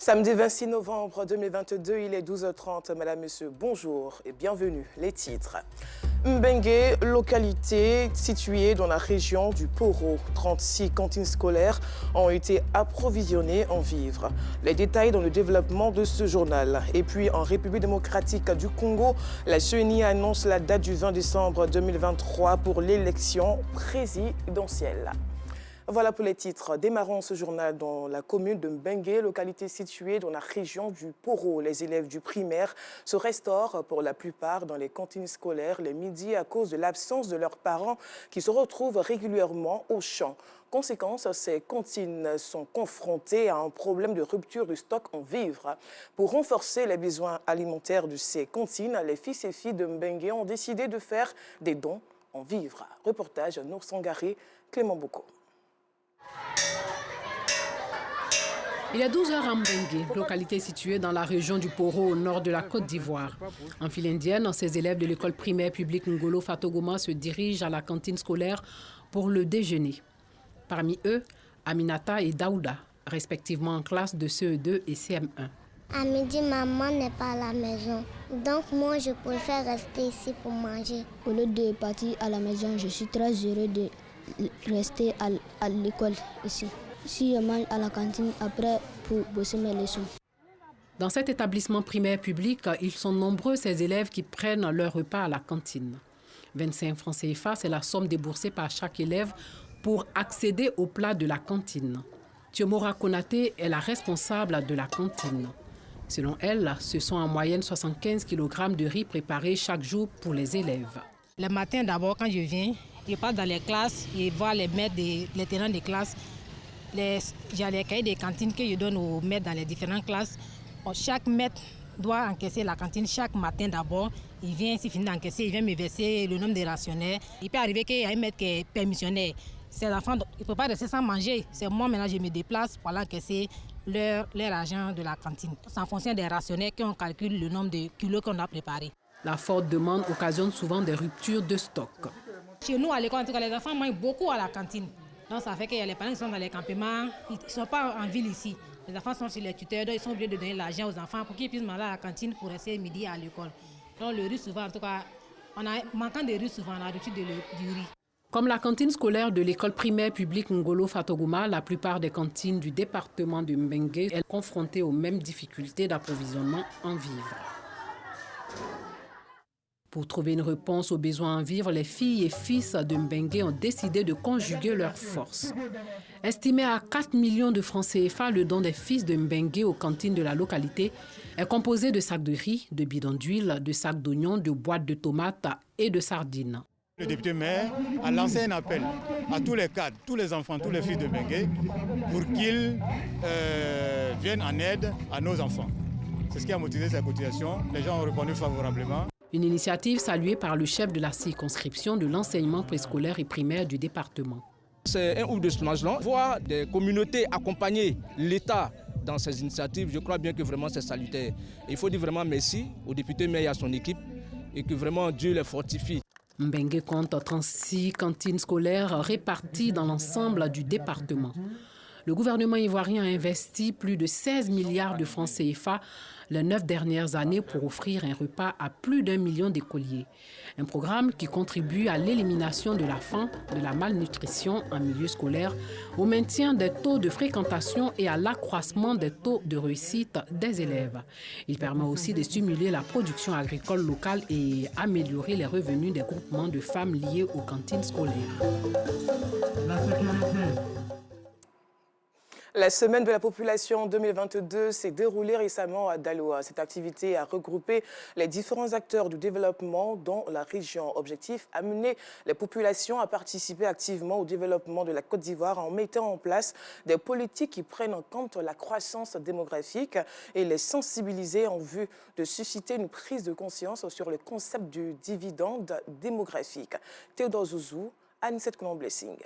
Samedi 26 novembre 2022, il est 12h30. Madame, Monsieur, bonjour et bienvenue. Les titres. Mbengue, localité située dans la région du Poro. 36 cantines scolaires ont été approvisionnées en vivres. Les détails dans le développement de ce journal. Et puis, en République démocratique du Congo, la CENI annonce la date du 20 décembre 2023 pour l'élection présidentielle. Voilà pour les titres. Démarrons ce journal dans la commune de Mbengue, localité située dans la région du Poro. Les élèves du primaire se restaurent pour la plupart dans les cantines scolaires les midis à cause de l'absence de leurs parents qui se retrouvent régulièrement au champ. Conséquence, ces cantines sont confrontées à un problème de rupture du stock en vivres. Pour renforcer les besoins alimentaires de ces cantines, les fils et filles de Mbengue ont décidé de faire des dons en vivres. Reportage Nour Sangari, Clément Boko. Il est 12h à Mbengue, localité située dans la région du Poro au nord de la Côte d'Ivoire. En file indienne, ces élèves de l'école primaire publique Ngolo Fatogoma se dirigent à la cantine scolaire pour le déjeuner. Parmi eux, Aminata et Daouda, respectivement en classe de CE2 et CM1. À midi, maman n'est pas à la maison. Donc moi, je préfère rester ici pour manger. Au lieu de partir à la maison, je suis très heureux de rester à l'école ici. Si je mange à la cantine après pour bosser mes leçons. Dans cet établissement primaire public, ils sont nombreux ces élèves qui prennent leur repas à la cantine. 25 francs CFA, c'est la somme déboursée par chaque élève pour accéder au plat de la cantine. Thiomora Konaté est la responsable de la cantine. Selon elle, ce sont en moyenne 75 kg de riz préparés chaque jour pour les élèves. Le matin d'abord, quand je viens, je passe dans les classes, je vois les maîtres, les tenants des classes. J'ai les cahiers des cantines que je donne aux maîtres dans les différentes classes. Chaque maître doit encaisser la cantine chaque matin d'abord. Il vient, s'il finit d'encaisser, il vient me verser le nombre des rationnaires. Il peut arriver qu'il y a un maître qui est permissionnaire. Ces enfants, ils ne peuvent pas rester sans manger. C'est moi maintenant, je me déplace pour aller encaisser leur argent de la cantine. C'est en fonction des rationnaires qu'on calcule le nombre de kilos qu'on a préparés. La forte demande occasionne souvent des ruptures de stock. Chez nous, à l'école, en tout cas, les enfants mangent beaucoup à la cantine. Donc ça fait qu'il y a les parents qui sont dans les campements, ils ne sont pas en ville ici. Les enfants sont chez les tuteurs, donc ils sont obligés de donner l'argent aux enfants pour qu'ils puissent manger à la cantine pour rester midi à l'école. Donc le riz souvent, en tout cas, manquant de riz souvent, on a l'habitude du riz. Comme la cantine scolaire de l'école primaire publique Ngolo Fatogoma, la plupart des cantines du département de Mbengue sont confrontées aux mêmes difficultés d'approvisionnement en vivres. Pour trouver une réponse aux besoins en vivres, les filles et fils de Mbengue ont décidé de conjuguer leurs forces. Estimé à 4 millions de francs CFA, le don des fils de Mbengue aux cantines de la localité est composé de sacs de riz, de bidons d'huile, de sacs d'oignons, de boîtes de tomates et de sardines. Le député maire a lancé un appel à tous les cadres, tous les enfants, tous les fils de Mbengue pour qu'ils viennent en aide à nos enfants. C'est ce qui a motivé cette cotisation. Les gens ont répondu favorablement. Une initiative saluée par le chef de la circonscription de l'enseignement préscolaire et primaire du département. C'est un ouf de soulagement. Voir des communautés accompagner l'État dans ces initiatives, je crois bien que vraiment c'est salutaire. Il faut dire vraiment merci au député maire et à son équipe et que vraiment Dieu les fortifie. Mbengue compte 36 cantines scolaires réparties dans l'ensemble du département. Le gouvernement ivoirien a investi plus de 16 milliards de francs CFA les 9 dernières années pour offrir un repas à plus d'1 million d'écoliers. Un programme qui contribue à l'élimination de la faim, de la malnutrition en milieu scolaire, au maintien des taux de fréquentation et à l'accroissement des taux de réussite des élèves. Il permet aussi de stimuler la production agricole locale et améliorer les revenus des groupements de femmes liés aux cantines scolaires. La semaine de la population 2022 s'est déroulée récemment à Daloa. Cette activité a regroupé les différents acteurs du développement dans la région. Objectif, amener les populations à participer activement au développement de la Côte d'Ivoire en mettant en place des politiques qui prennent en compte la croissance démographique et les sensibiliser en vue de susciter une prise de conscience sur le concept du dividende démographique. Théodore Zouzou, Anicette Colomb-Blessing.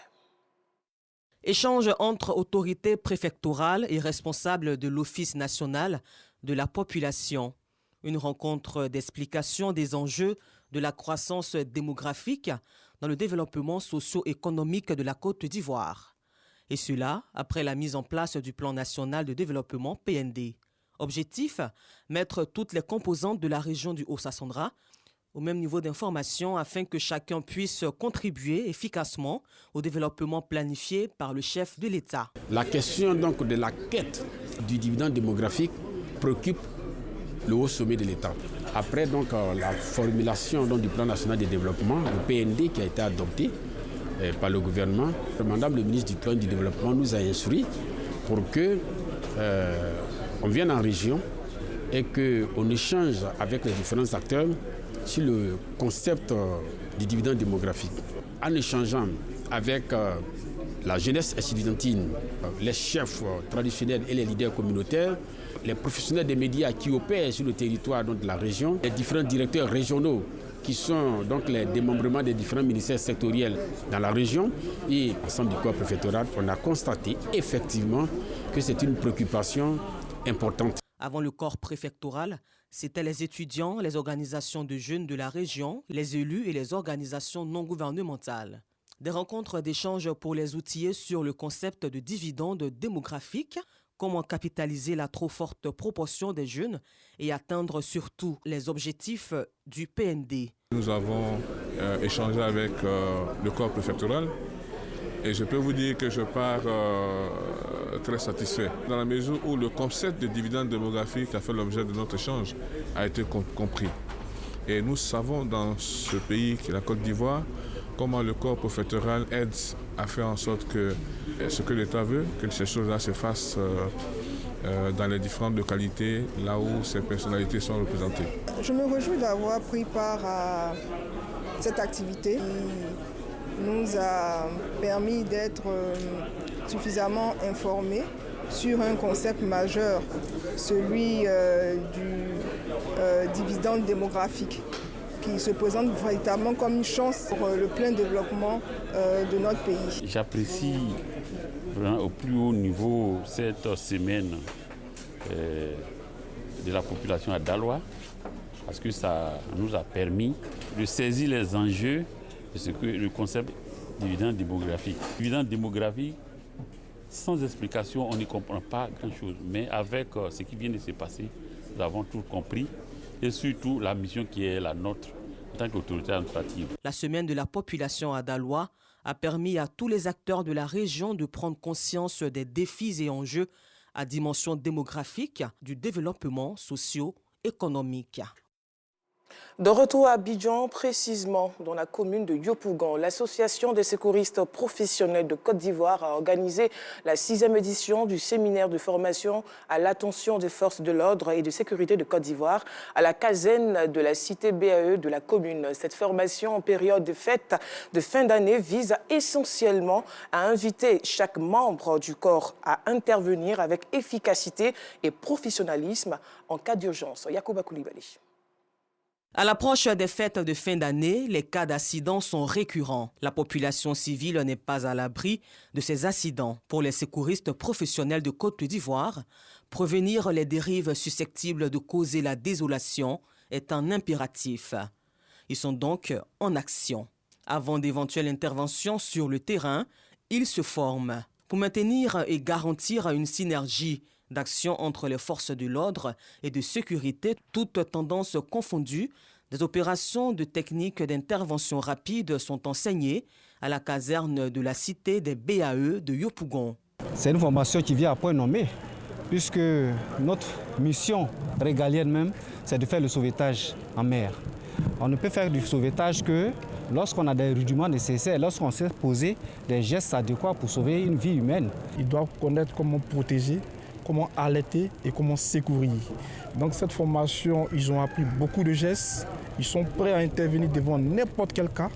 Échange entre autorités préfectorales et responsables de l'Office national de la population. Une rencontre d'explication des enjeux de la croissance démographique dans le développement socio-économique de la Côte d'Ivoire. Et cela après la mise en place du Plan national de développement PND. Objectif, mettre toutes les composantes de la région du Haut-Sassandra au même niveau d'information afin que chacun puisse contribuer efficacement au développement planifié par le chef de l'État. La question donc de la quête du dividende démographique préoccupe le haut sommet de l'État. Après donc la formulation donc, du plan national de développement, le PND qui a été adopté par le gouvernement, Madame le ministre du plan du développement nous a instruit pour que on vienne en région et qu'on échange avec les différents acteurs sur le concept du dividende démographique. En échangeant avec la jeunesse estudiantine, les chefs traditionnels et les leaders communautaires, les professionnels des médias qui opèrent sur le territoire donc, de la région, les différents directeurs régionaux qui sont donc les démembrements des différents ministères sectoriels dans la région et l'ensemble du corps préfectoral, on a constaté effectivement que c'est une préoccupation importante. Avant le corps préfectoral, c'étaient les étudiants, les organisations de jeunes de la région, les élus et les organisations non gouvernementales. Des rencontres d'échange pour les outiller sur le concept de dividende démographique, comment capitaliser la trop forte proportion des jeunes et atteindre surtout les objectifs du PND. Nous avons échangé avec le corps préfectoral et je peux vous dire que je pars très satisfait dans la mesure où le concept de dividende démographique a fait l'objet de notre échange a été compris. Et nous savons dans ce pays qui est la Côte d'Ivoire comment le corps préfectoral aide à faire en sorte que ce que l'État veut, que ces choses-là se fassent dans les différentes localités, là où ces personnalités sont représentées. Je me réjouis d'avoir pris part à cette activité qui nous a permis d'être suffisamment informés sur un concept majeur, celui du dividende démographique, qui se présente véritablement comme une chance pour le plein développement de notre pays. J'apprécie vraiment au plus haut niveau cette semaine de la population à Daloa, parce que ça nous a permis de saisir les enjeux de ce que le concept dividende démographique. Dividende démographique, sans explication, on n'y comprend pas grand-chose. Mais avec ce qui vient de se passer, nous avons tout compris. Et surtout la mission qui est la nôtre en tant qu'autorité administrative. La semaine de la population à Daloa a permis à tous les acteurs de la région de prendre conscience des défis et enjeux à dimension démographique du développement socio-économique. De retour à Abidjan, précisément dans la commune de Yopougon, l'association des secouristes professionnels de Côte d'Ivoire a organisé la 6e édition du séminaire de formation à l'attention des forces de l'ordre et de sécurité de Côte d'Ivoire à la caserne de la cité BAE de la commune. Cette formation en période de fête de fin d'année vise essentiellement à inviter chaque membre du corps à intervenir avec efficacité et professionnalisme en cas d'urgence. Yacouba Koulibaly. À l'approche des fêtes de fin d'année, les cas d'accidents sont récurrents. La population civile n'est pas à l'abri de ces accidents. Pour les secouristes professionnels de Côte d'Ivoire, prévenir les dérives susceptibles de causer la désolation est un impératif. Ils sont donc en action. Avant d'éventuelles interventions sur le terrain, ils se forment pour maintenir et garantir une synergie d'action entre les forces de l'ordre et de sécurité, toutes tendances confondues. Des opérations de techniques d'intervention rapide sont enseignées à la caserne de la cité des BAE de Yopougon. C'est une formation qui vient à point nommé, puisque notre mission régalienne même, c'est de faire le sauvetage en mer. On ne peut faire du sauvetage que lorsqu'on a des rudiments nécessaires, lorsqu'on sait poser des gestes adéquats pour sauver une vie humaine. Ils doivent connaître comment protéger, comment alerter et comment secourir. Donc cette formation, ils ont appris beaucoup de gestes, ils sont prêts à intervenir devant n'importe quel cas,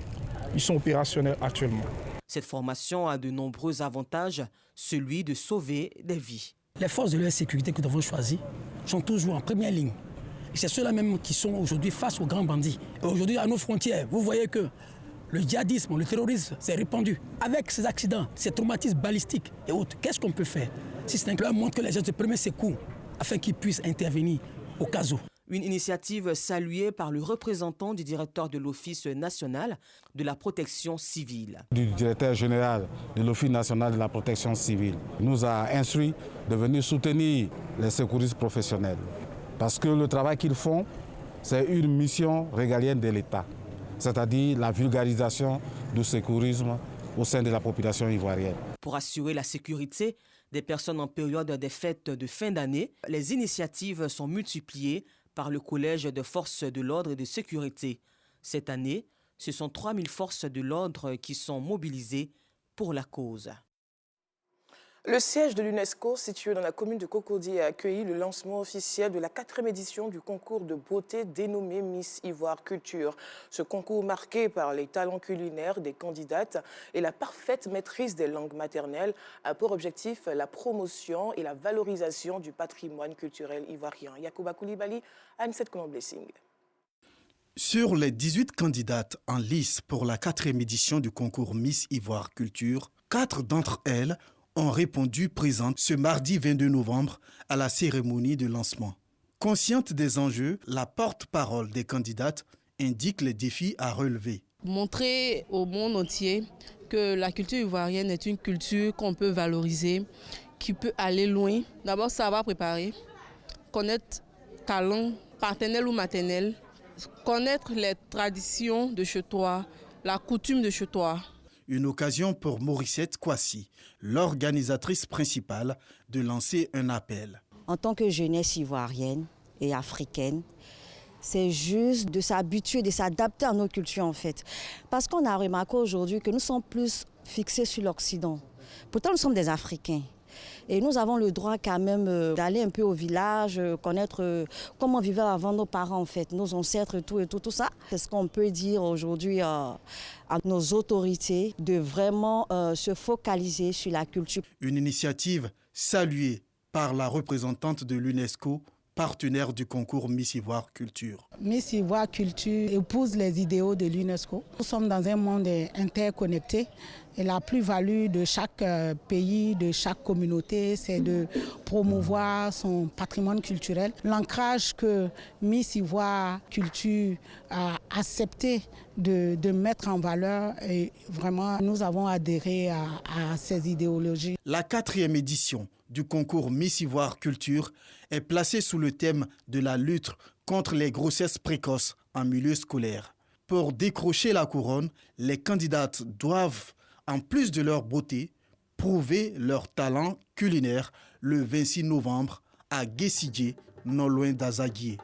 ils sont opérationnels actuellement. Cette formation a de nombreux avantages, celui de sauver des vies. Les forces de la sécurité que nous avons choisies sont toujours en première ligne. Et c'est ceux-là même qui sont aujourd'hui face aux grands bandits. Et aujourd'hui, à nos frontières, vous voyez que le djihadisme, le terrorisme s'est répandu. Avec ces accidents, ces traumatismes balistiques et autres, qu'est-ce qu'on peut faire? Si c'est un club montre que les gens de premier secours afin qu'ils puissent intervenir au cas où. Une initiative saluée par le représentant du directeur de l'Office national de la protection civile. Du directeur général de l'Office national de la protection civile nous a instruit de venir soutenir les secouristes professionnels. Parce que le travail qu'ils font, c'est une mission régalienne de l'État, c'est-à-dire la vulgarisation du secourisme au sein de la population ivoirienne. Pour assurer la sécurité des personnes en période des fêtes de fin d'année, les initiatives sont multipliées par le Collège de forces de l'ordre et de sécurité. Cette année, ce sont 3000 forces de l'ordre qui sont mobilisées pour la cause. Le siège de l'UNESCO, situé dans la commune de Cocody, a accueilli le lancement officiel de la 4e édition du concours de beauté dénommé Miss Ivoire Culture. Ce concours marqué par les talents culinaires des candidates et la parfaite maîtrise des langues maternelles a pour objectif la promotion et la valorisation du patrimoine culturel ivoirien. Yacouba Koulibaly, Anne-Seth Colomb-Blessing. Sur les 18 candidates en lice pour la 4e édition du concours Miss Ivoire Culture, 4 d'entre elles ont répondu présentes ce mardi 22 novembre à la cérémonie de lancement. Consciente des enjeux, la porte-parole des candidates indique les défis à relever. Montrer au monde entier que la culture ivoirienne est une culture qu'on peut valoriser, qui peut aller loin. D'abord, savoir préparer, connaître ta langue paternelle ou maternelle, connaître les traditions de chez toi, la coutume de chez toi. Une occasion pour Morissette Kwasi, l'organisatrice principale, de lancer un appel. En tant que jeunesse ivoirienne et africaine, c'est juste de s'habituer, de s'adapter à nos cultures en fait. Parce qu'on a remarqué aujourd'hui que nous sommes plus fixés sur l'Occident. Pourtant, nous sommes des Africains. Et nous avons le droit quand même d'aller un peu au village, connaître comment vivaient avant nos parents en fait, nos ancêtres, tout ça. C'est ce qu'on peut dire aujourd'hui à nos autorités, de vraiment se focaliser sur la culture. Une initiative saluée par la représentante de l'UNESCO, partenaire du concours Miss Ivoire Culture. Miss Ivoire Culture épouse les idéaux de l'UNESCO. Nous sommes dans un monde interconnecté et la plus-value de chaque pays, de chaque communauté, c'est de promouvoir son patrimoine culturel. L'ancrage que Miss Ivoire Culture a accepté de mettre en valeur, et vraiment nous avons adhéré à ces idéologies. La 4e édition du concours Miss Ivoire Culture est placée sous le thème de la lutte contre les grossesses précoces en milieu scolaire. Pour décrocher la couronne, les candidates doivent, en plus de leur beauté, prouver leur talent culinaire le 26 novembre à Guessidje, non loin d'Azaguié.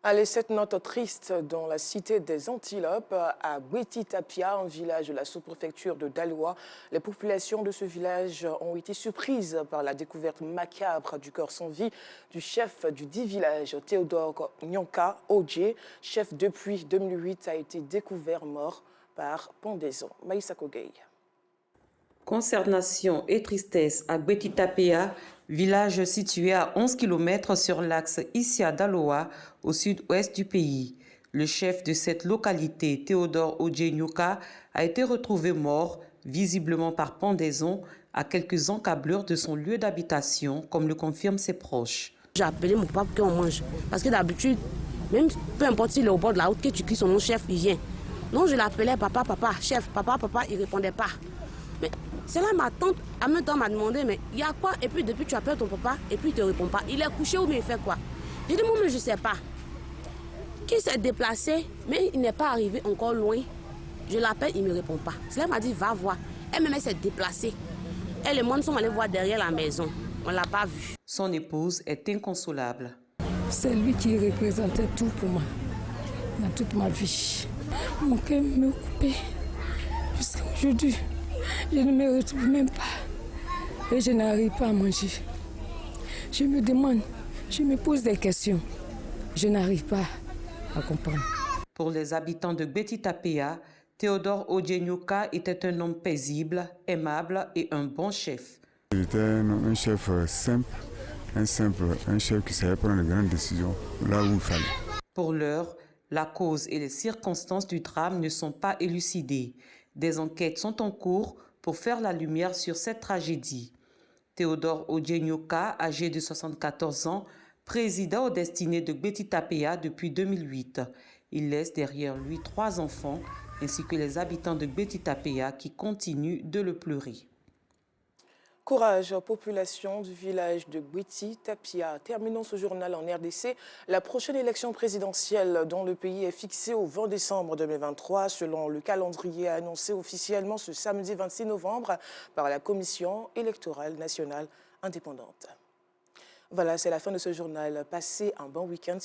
Allez, cette note triste dans la cité des Antilopes, à Bweti-Tapia, un village de la sous-préfecture de Daloa. Les populations de ce village ont été surprises par la découverte macabre du corps sans vie du chef du dit village, Théodore Nyonka Odje. Chef depuis 2008, a été découvert mort par pendaison. Maïssa Kogei. Consternation et tristesse à Bweti-Tapia, village situé à 11 km sur l'axe Issia-Daloa, au sud-ouest du pays. Le chef de cette localité, Théodore Odje Nyonka, a été retrouvé mort, visiblement par pendaison, à quelques encablures de son lieu d'habitation, comme le confirment ses proches. J'ai appelé mon papa pour qu'on mange, parce que d'habitude, même peu importe s'il est au bord de la route, que tu cries son nom, chef, il vient. Non, je l'appelais papa, chef, papa, il ne répondait pas. Mais c'est là ma tante, en même temps, m'a demandé, mais il y a quoi? Et puis depuis, tu appelles ton papa, et puis il ne te répond pas. Il est couché ou mais il fait quoi? J'ai dit, moi, mais je ne sais pas. Qui s'est déplacé, mais il n'est pas arrivé encore loin. Je l'appelle, il ne me répond pas. Cela m'a dit, va voir. Elle-même, elle s'est déplacée. Elle et moi, nous sommes allés voir derrière la maison. On ne l'a pas vue. Son épouse est inconsolable. C'est lui qui représentait tout pour moi, dans toute ma vie. Mon cœur me coupait. Jusqu'à aujourd'hui, je ne me retrouve même pas. Et je n'arrive pas à manger. Je me demande, je me pose des questions. Je n'arrive pas à comprendre. Pour les habitants de Bweti-Tapia, Théodore Odje Nyonka était un homme paisible, aimable et un bon chef. Il était un chef simple, un chef qui savait prendre de grandes décisions là où il fallait. Pour l'heure, la cause et les circonstances du drame ne sont pas élucidées. Des enquêtes sont en cours pour faire la lumière sur cette tragédie. Théodore Odje Nyonka, âgé de 74 ans, président au destiné de Gbeti Tapéa depuis 2008. Il laisse derrière lui 3 enfants, ainsi que les habitants de Gbeti Tapéa qui continuent de le pleurer. Courage, population du village de Gbeti Tapéa. Terminons ce journal en RDC. La prochaine élection présidentielle dans le pays est fixée au 20 décembre 2023, selon le calendrier annoncé officiellement ce samedi 26 novembre par la Commission électorale nationale indépendante. Voilà, c'est la fin de ce journal. Passez un bon week-end.